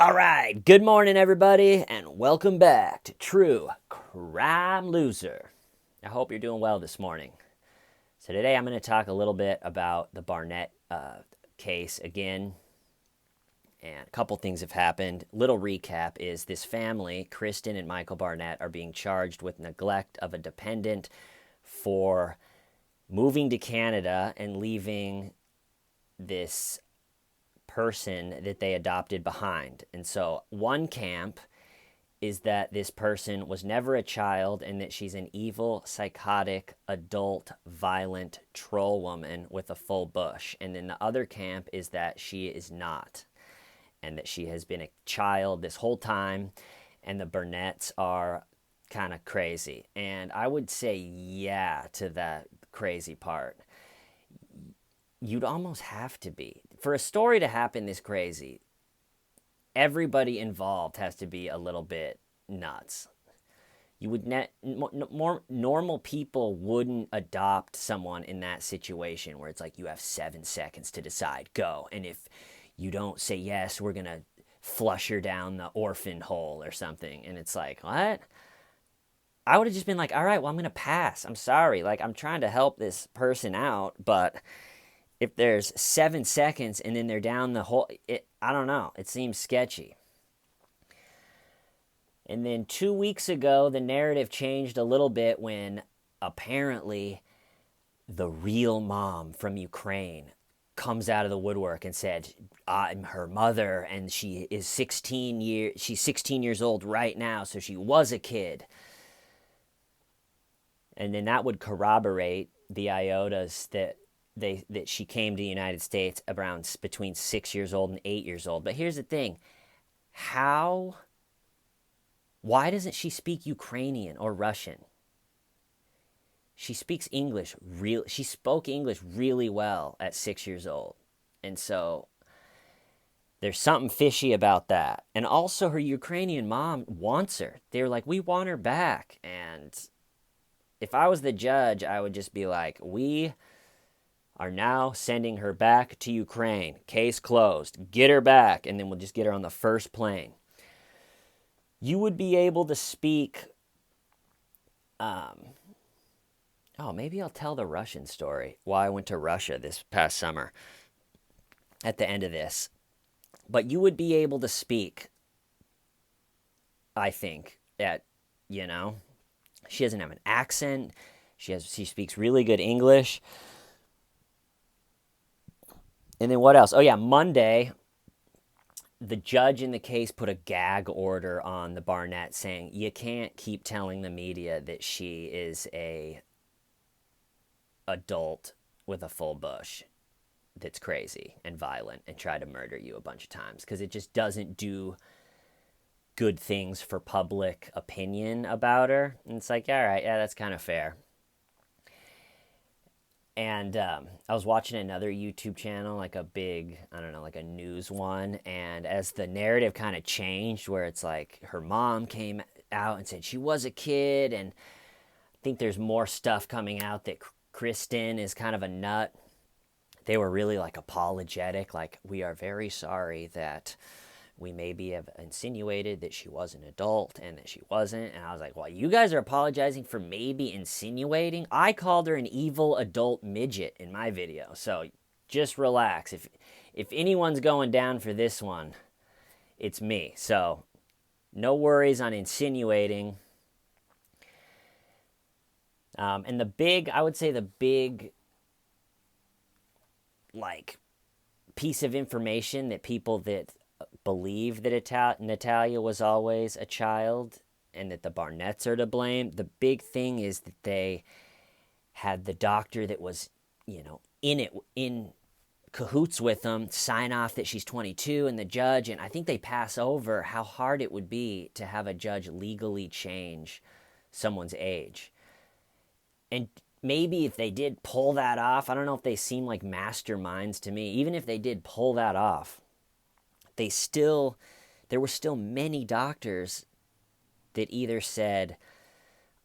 All right, good morning, everybody, and welcome back to True Crime Loser. I hope you're doing well this morning. So today I'm going to talk a little bit about the Barnett case again, and a couple things have happened. Little recap is this family, Kristen and Michael Barnett, are being charged with neglect of a dependent for moving to Canada and leaving this person that they adopted behind. And so one camp is that this person was never a child and that she's an evil, psychotic, adult, violent troll woman with a full bush. And then the other camp is that she is not, and that she has been a child this whole time, and the Burnetts are kind of crazy. And I would say yeah to that crazy part. You'd almost have to be. For a story to happen this crazy, everybody involved has to be a little bit nuts. You would more normal people wouldn't adopt someone in that situation where it's like you have 7 seconds to decide, go. And if you don't say yes, we're going to flush her down the orphan hole or something. And it's like, what? I would have just been like, all right, well, I'm going to pass. I'm sorry. Like, I'm trying to help this person out, but if there's 7 seconds and then they're down the whole, I don't know. It seems sketchy. And then 2 weeks ago, the narrative changed a little bit when apparently the real mom from Ukraine comes out of the woodwork and said, I'm her mother and she's 16 years old right now, so she was a kid. And then that would corroborate the iotas that she came to the United States around between 6 years old and 8 years old. But here's the thing. Why doesn't she speak Ukrainian or Russian? She speaks English. She spoke English really well at 6 years old. And so there's something fishy about that. And also her Ukrainian mom wants her. They were like, we want her back. And if I was the judge, I would just be like, we are now sending her back to Ukraine. Case closed. Get her back, and then we'll just get her on the first plane. You would be able to speak... maybe I'll tell the Russian story. Why I went to Russia this past summer at the end of this. But you would be able to speak, I think, she doesn't have an accent. She speaks really good English. And then what else? Oh, yeah, Monday, the judge in the case put a gag order on the Barnett saying, you can't keep telling the media that she is a adult with a full bush that's crazy and violent and try to murder you a bunch of times, because it just doesn't do good things for public opinion about her. And it's like, all right, yeah, that's kind of fair. And I was watching another YouTube channel, like a big, like a news one. And as the narrative kind of changed, where it's like her mom came out and said she was a kid. And I think there's more stuff coming out that Kristen is kind of a nut. They were really like apologetic. Like, we are very sorry that we maybe have insinuated that she was an adult and that she wasn't. And I was like, well, you guys are apologizing for maybe insinuating? I called her an evil adult midget in my video. So just relax. If anyone's going down for this one, it's me. So no worries on insinuating. And I would say the big, like, piece of information that people that believe that Natalia was always a child and that the Barnetts are to blame, the big thing is that they had the doctor that was, in cahoots with them sign off that she's 22, and the judge, and I think they pass over how hard it would be to have a judge legally change someone's age. And maybe if they did pull that off, I don't know if they seem like masterminds to me. Even if they did pull that off, there were still many doctors that either said,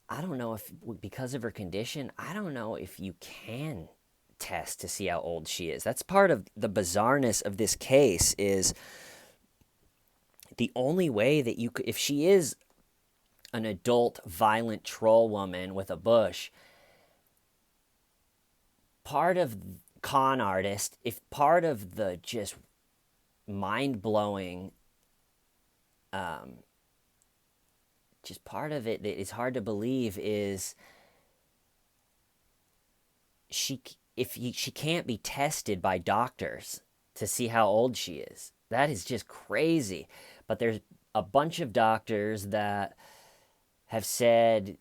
I don't know if, because of her condition, I don't know if you can test to see how old she is. That's part of the bizarreness of this case, is the only way that you could, if she is an adult violent troll woman with a bush, part of con artist, if part of the just mind-blowing, just part of it that is hard to believe is she can't be tested by doctors to see how old she is. That is just crazy. But there's a bunch of doctors that have said,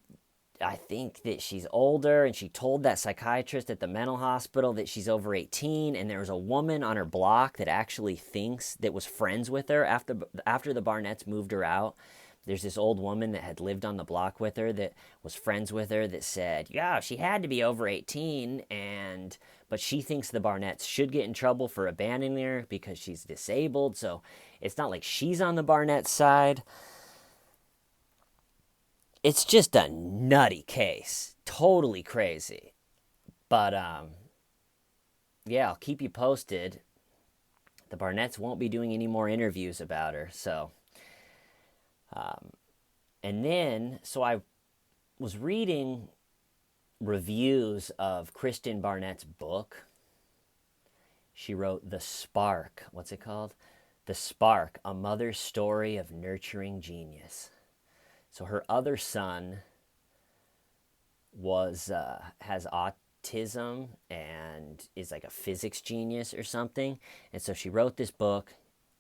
I think that she's older, and she told that psychiatrist at the mental hospital that she's over 18, and there was a woman on her block that actually thinks that was friends with her after the Barnetts moved her out. There's this old woman that had lived on the block with her that was friends with her that said, yeah, she had to be over 18, but she thinks the Barnetts should get in trouble for abandoning her because she's disabled, so it's not like she's on the Barnett side. It's just a nutty case. Totally crazy. But, yeah, I'll keep you posted. The Barnetts won't be doing any more interviews about her, so... and then, so I was reading reviews of Kristen Barnett's book. She wrote The Spark. What's it called? The Spark, A Mother's Story of Nurturing Genius. So her other son has autism and is like a physics genius or something. And so she wrote this book,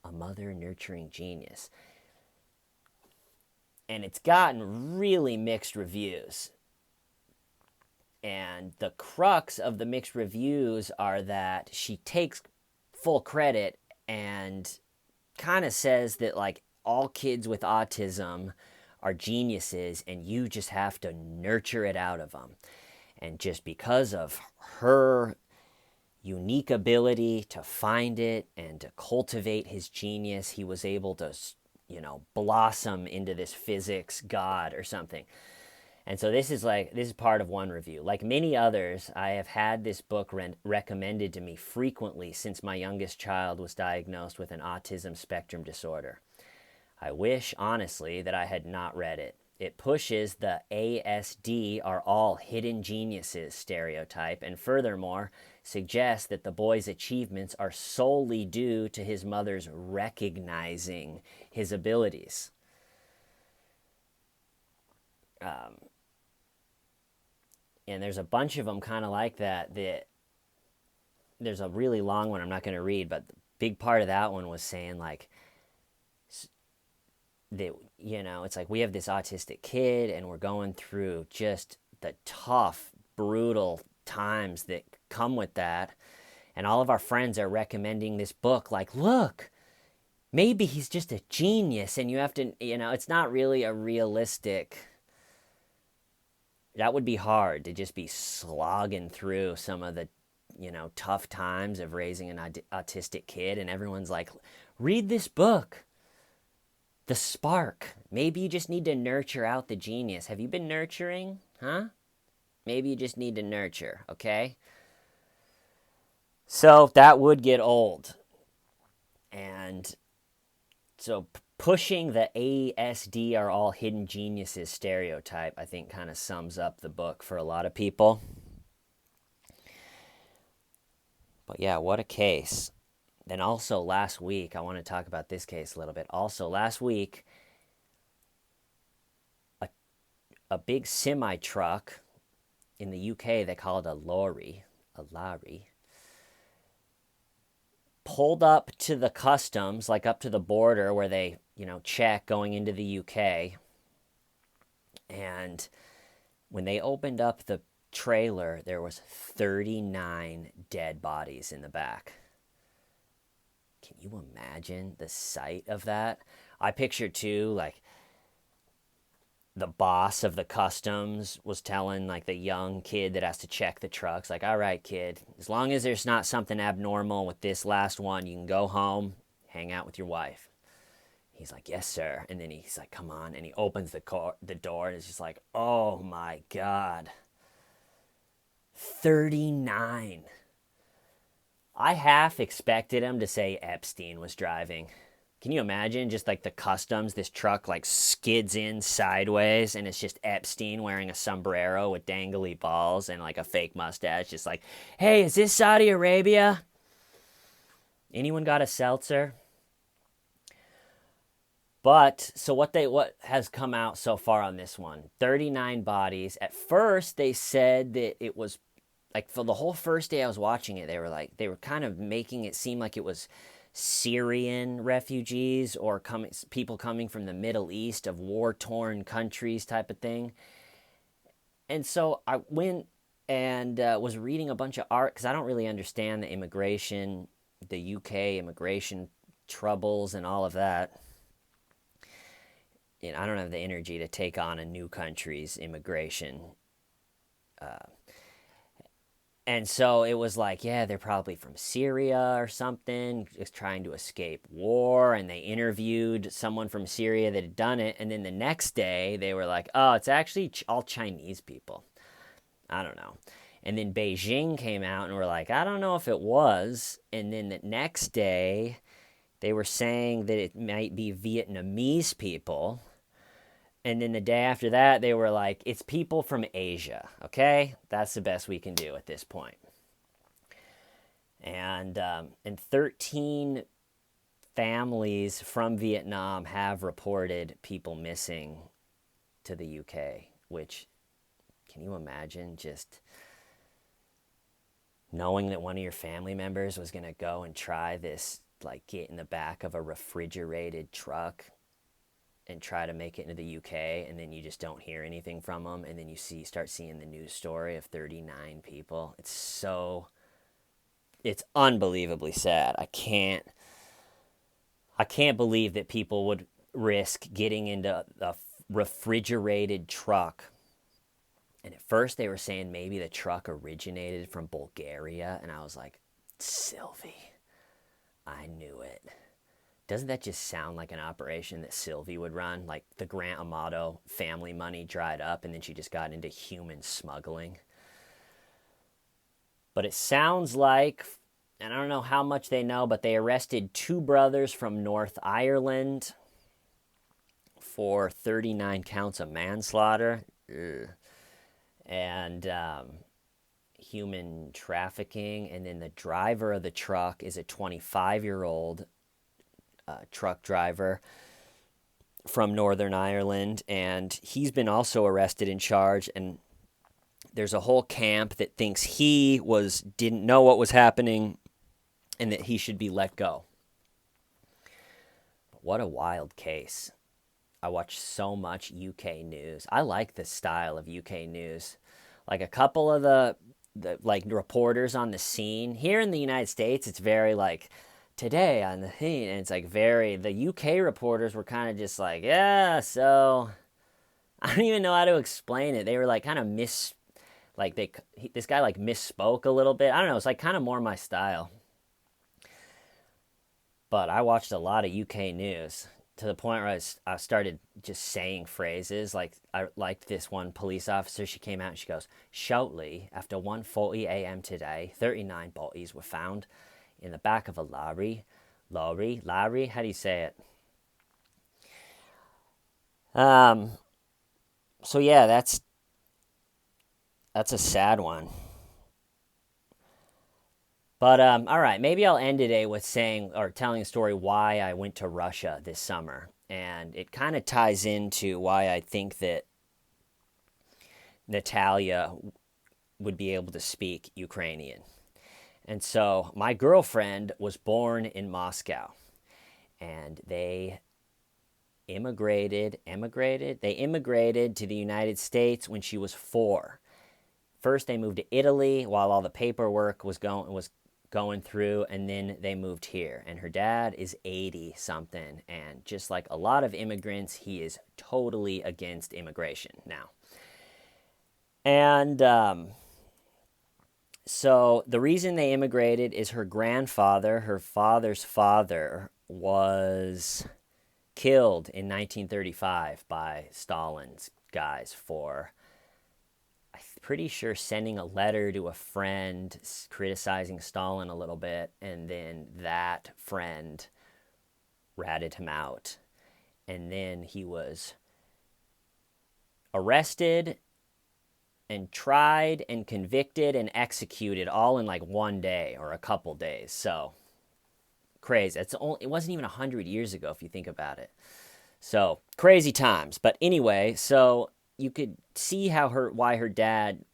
A Mother Nurturing Genius. And it's gotten really mixed reviews. And the crux of the mixed reviews are that she takes full credit and kind of says that like all kids with autism are geniuses and you just have to nurture it out of them. And just because of her unique ability to find it and to cultivate his genius, he was able to, blossom into this physics god or something. And so this is part of one review. Like many others, I have had this book recommended to me frequently since my youngest child was diagnosed with an autism spectrum disorder. I wish, honestly, that I had not read it. It pushes the ASD are all hidden geniuses stereotype, and furthermore, suggests that the boy's achievements are solely due to his mother's recognizing his abilities. And there's a bunch of them kind of like that. There's a really long one I'm not going to read, but the big part of that one was saying like, that, it's like we have this autistic kid and we're going through just the tough, brutal times that come with that. And all of our friends are recommending this book like, look, maybe he's just a genius. And you have to, it's not really a realistic... That would be hard to just be slogging through some of the, tough times of raising an autistic kid. And everyone's like, read this book. The Spark. Maybe you just need to nurture out the genius. Have you been nurturing? Huh? Maybe you just need to nurture, okay? So that would get old. And so pushing the ASD are all hidden geniuses stereotype, I think kind of sums up the book for a lot of people. But yeah, what a case. Then also last week, I want to talk about this case a little bit. Also last week, a big semi-truck in the UK, they call it a lorry, pulled up to the customs, like up to the border where they, check going into the UK. And when they opened up the trailer, there was 39 dead bodies in the back. Can you imagine the sight of that? I pictured too, like, the boss of the customs was telling, like, the young kid that has to check the trucks, like, all right, kid, as long as there's not something abnormal with this last one, you can go home, hang out with your wife. He's like, yes, sir. And then he's like, come on. And he opens the door, and it's just like, oh, my God. 39. I half expected him to say Epstein was driving. Can you imagine just like the customs? This truck like skids in sideways and it's just Epstein wearing a sombrero with dangly balls and like a fake mustache, just like, hey, is this Saudi Arabia? Anyone got a seltzer? But so what has come out so far on this one? 39 bodies. At first they said that it was like for the whole first day I was watching it, they were kind of making it seem like it was Syrian refugees or people coming from the Middle East of war-torn countries type of thing. And so I went and was reading a bunch of art because I don't really understand the UK immigration troubles and all of that. You know, I don't have the energy to take on a new country's immigration. And so it was like, yeah, they're probably from Syria or something, just trying to escape war. And they interviewed someone from Syria that had done it. And then the next day, they were like, oh, it's actually all Chinese people. I don't know. And then Beijing came out and were like, I don't know if it was. And then the next day, they were saying that it might be Vietnamese people. And then the day after that, they were like, it's people from Asia, okay? That's the best we can do at this point. And 13 families from Vietnam have reported people missing to the UK, which, can you imagine just knowing that one of your family members was going to go and try this, like get in the back of a refrigerated truck and try to make it into the UK, and then you just don't hear anything from them, and then you start seeing the news story of 39 people. It's unbelievably sad. I can't believe that people would risk getting into a refrigerated truck. And at first they were saying maybe the truck originated from Bulgaria, and I was like, Sylvie, I knew it. Doesn't that just sound like an operation that Sylvie would run? Like the Grant Amato family money dried up and then she just got into human smuggling. But it sounds like, and I don't know how much they know, but they arrested 2 brothers from North Ireland for 39 counts of manslaughter. Ugh. And human trafficking. And then the driver of the truck is a 25-year-old truck driver from Northern Ireland, and he's been also arrested and charged. And there's a whole camp that thinks didn't know what was happening and that he should be let go. But what a wild case. I watch so much UK news. I like the style of UK news. Like a couple of the like reporters on the scene here in the United States, it's very like today on the thing, and it's like the UK reporters were kind of just like, yeah, so I don't even know how to explain it. They were like kind of this guy like misspoke a little bit. I don't know, it's like kind of more my style. But I watched a lot of UK news to the point where I started just saying phrases. Like I liked this one police officer. She came out and she goes, shortly after 1:40 a.m. today, 39 bodies were found in the back of a lorry, how do you say it? So yeah, that's a sad one. But all right, maybe I'll end today with saying or telling a story why I went to Russia this summer, and it kind of ties into why I think that Natalia would be able to speak Ukrainian. And so my girlfriend was born in Moscow, and they immigrated to the United States when she was 4. First they moved to Italy while all the paperwork was going through, and then they moved here. And her dad is 80 something, and just like a lot of immigrants, he is totally against immigration now. And so the reason they immigrated is her grandfather, her father's father, was killed in 1935 by Stalin's guys for, I'm pretty sure, sending a letter to a friend criticizing Stalin a little bit, and then that friend ratted him out. And then he was arrested and tried and convicted and executed all in like one day or a couple days. So crazy. It wasn't even 100 years ago if you think about it. So crazy times. But anyway, so you could see why her dad,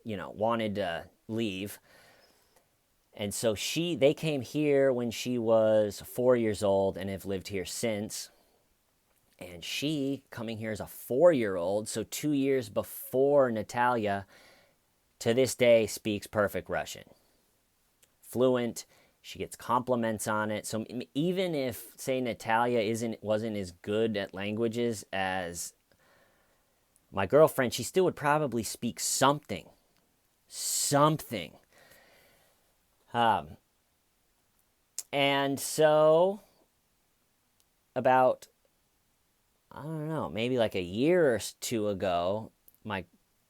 wanted to leave. And so they came here when she was 4 years old and have lived here since. And she, coming here as a 4-year-old, so 2 years before Natalia, to this day speaks perfect Russian. Fluent. She gets compliments on it. So even if, say, Natalia wasn't as good at languages as my girlfriend, she still would probably speak something. And so about, I don't know, maybe like a year or two ago, my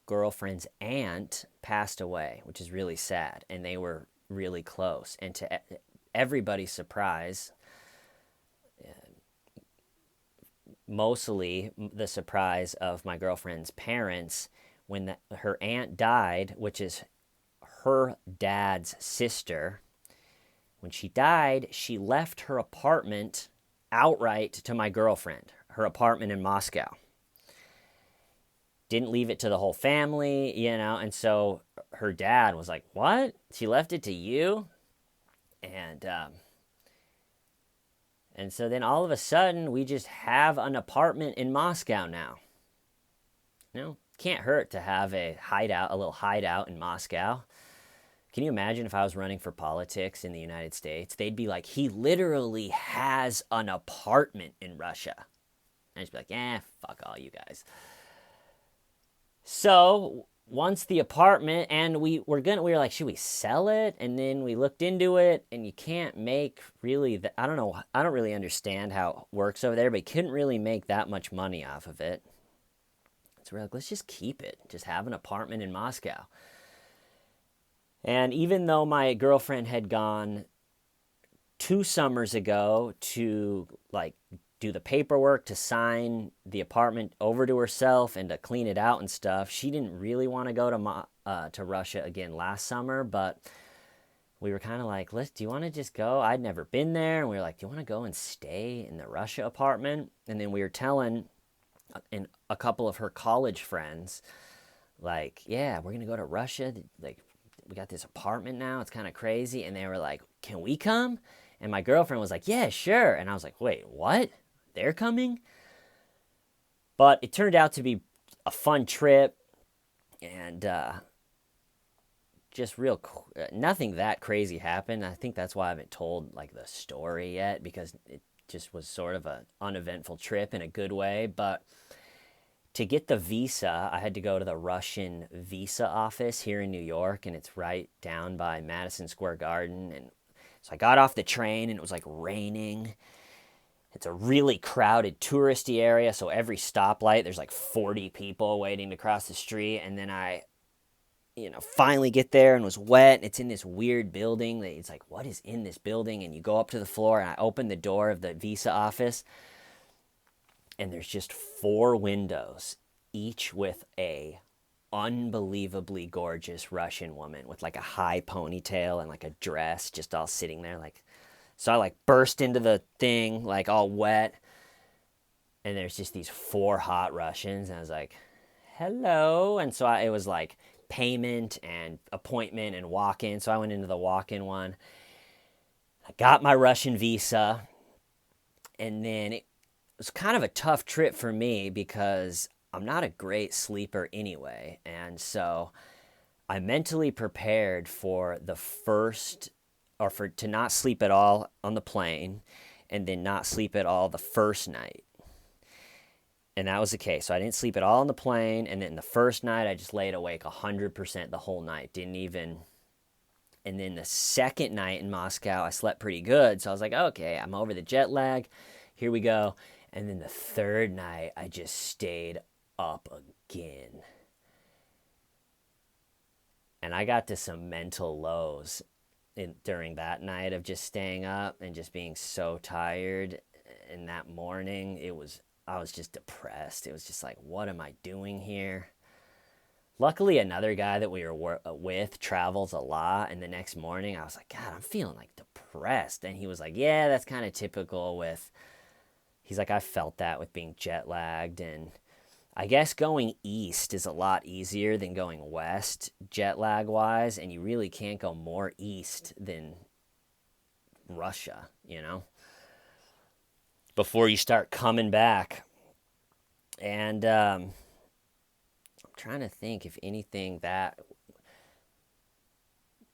girlfriend's aunt passed away, which is really sad. And they were really close. And to everybody's surprise, mostly the surprise of my girlfriend's parents, when her aunt died, which is her dad's sister, when she died, she left her apartment outright to my girlfriend, her apartment in Moscow. Didn't leave it to the whole family, and so her dad was like, what? She left it to you? And so then all of a sudden, we just have an apartment in Moscow now. Can't hurt to have a little hideout in Moscow. Can you imagine if I was running for politics in the United States? They'd be like, he literally has an apartment in Russia. And I'd just be like, fuck all you guys. So once the apartment, and we were like, should we sell it? And then we looked into it, and you can't make really, I don't know, I don't really understand how it works over there, but you couldn't really make that much money off of it. So we're like, let's just keep it. Just have an apartment in Moscow. And even though my girlfriend had gone 2 summers ago to do the paperwork to sign the apartment over to herself and to clean it out and stuff, she didn't really want to go to Russia again last summer. But we were kind of like, do you want to just go? I'd never been there, and we were like, do you want to go and stay in the Russia apartment? And then we were telling a couple of her college friends, like, yeah, we're gonna go to Russia. Like, we got this apartment now. It's kind of crazy. And they were like, can we come? And my girlfriend was like, yeah, sure. And I was like, wait, what? They're coming? But it turned out to be a fun trip. And just nothing that crazy happened. I think that's why I haven't told the story yet, because it just was sort of an uneventful trip in a good way. But to get the visa, I had to go to the Russian visa office here in New York, and it's right down by Madison Square Garden. And so I got off the train, and it was raining. It's a really crowded touristy area, so every stoplight, there's 40 people waiting to cross the street. And then I, finally get there, and it was wet. It's in this weird building. It's like, what is in this building? And you go up to the floor, and I open the door of the visa office, and there's just 4 windows, each with a unbelievably gorgeous Russian woman with a high ponytail and a dress, just all sitting there. So I burst into the thing all wet, and there's just these 4 hot Russians, and I was like, hello. And so it was payment and appointment and walk-in. So I went into the walk-in one. I got my Russian visa, and then it was kind of a tough trip for me because I'm not a great sleeper anyway. And so I mentally prepared for to not sleep at all on the plane, and then not sleep at all the first night. And that was the case. So I didn't sleep at all on the plane, and then the first night I just laid awake 100% the whole night. And then the second night in Moscow, I slept pretty good. So I was like, okay, I'm over the jet lag. Here we go. And then the third night, I just stayed up again. And I got to some mental lows during that night of just staying up and just being so tired. and that morning I was just depressed. It was just like, what am I doing here? Luckily, another guy that we were with travels a lot, and the next morning I was like, God, I'm feeling like depressed. And he was like, yeah, that's kind of typical with, he's like, I felt that with being jet lagged. And I guess going east is a lot easier than going west, jet lag wise, and you really can't go more east than Russia, before you start coming back. And I'm trying to think if anything that,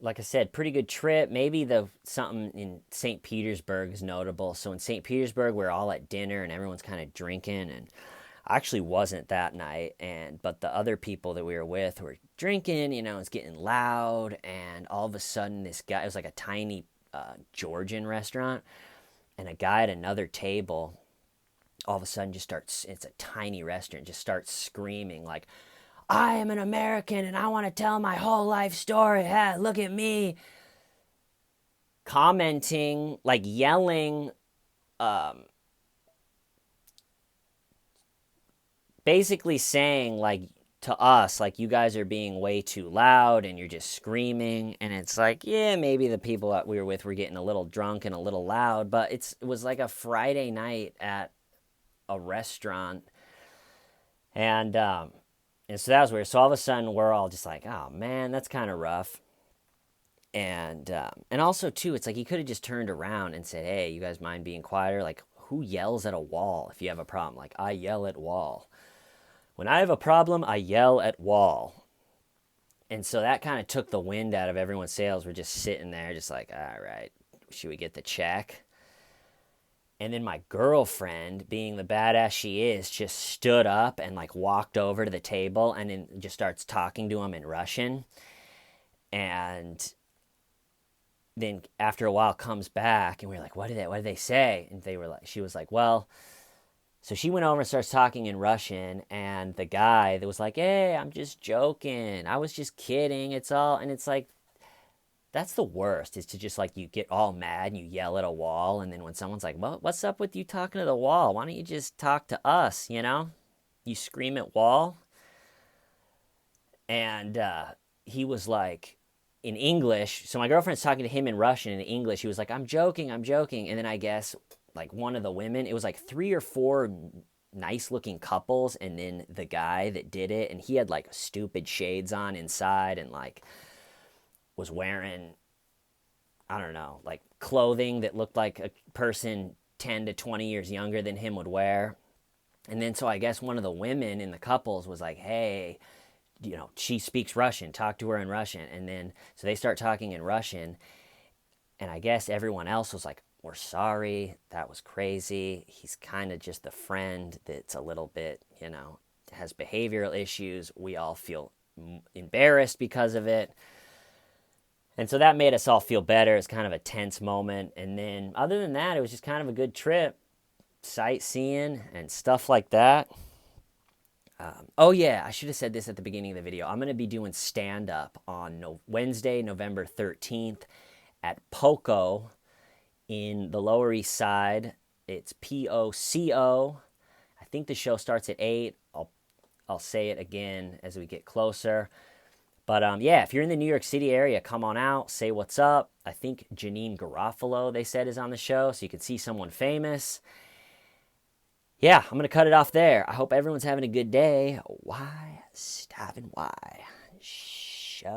like I said, pretty good trip. Maybe the something in St. Petersburg is notable. So in St. Petersburg, we're all at dinner and everyone's kind of drinking, and I actually wasn't that night, but the other people that we were with were drinking. It's getting loud, and all of a sudden, this guy, it was like a tiny Georgian restaurant, and a guy at another table, all of a sudden, just starts. It's a tiny restaurant, just starts screaming like, I am an American and I want to tell my whole life story. Look at me. Commenting, like yelling, basically saying, like, to us, like, you guys are being way too loud and you're just screaming. And it's like, yeah, maybe the people that we were with were getting a little drunk and a little loud, but it was like a Friday night at a restaurant. And so that was weird. So all of a sudden, we're all just like, oh, man, that's kind of rough. And also, too, it's like he could have just turned around and said, hey, you guys mind being quieter? Like, who yells at a wall if you have a problem? Like, I yell at wall. When I have a problem, I yell at wall. And so that kind of took the wind out of everyone's sails. We're just sitting there just like, all right, should we get the check? And then my girlfriend, being the badass she is, just stood up and like walked over to the table and then just starts talking to him in Russian. And then after a while comes back and we're like, what did they say? And she was like, well, so she went over and starts talking in Russian, and the guy that was like, hey, I'm just joking. I was just kidding. It's all, and it's like, that's the worst, is to just like, you get all mad and you yell at a wall, and then when someone's like, well, what's up with you talking to the wall? Why don't you just talk to us, You scream at wall. And he was like, in English, so my girlfriend's talking to him in Russian, and in English, he was like, I'm joking. And then I guess, like, one of the women, it was like 3 or 4 nice looking couples, and then the guy that did it, and he had like stupid shades on inside and like was wearing, I don't know, like clothing that looked like a person 10 to 20 years younger than him would wear. And then so I guess one of the women in the couples was like, hey, she speaks Russian, talk to her in Russian. And then so they start talking in Russian, and I guess everyone else was like, we're sorry, that was crazy. He's kind of just a friend that's a little bit, has behavioral issues. We all feel embarrassed because of it. And so that made us all feel better. It's kind of a tense moment. And then other than that, it was just kind of a good trip, sightseeing and stuff like that. Oh yeah, I should have said this at the beginning of the video. I'm going to be doing stand-up on Wednesday, November 13th at Poco in the Lower East Side. It's POCO. I think the show starts at 8. I'll say it again as we get closer. But yeah, if you're in the New York City area, come on out, say what's up. I think Janine Garofalo, they said, is on the show, so you can see someone famous. Yeah, I'm going to cut it off there. I hope everyone's having a good day. Why? Stop and why? Shut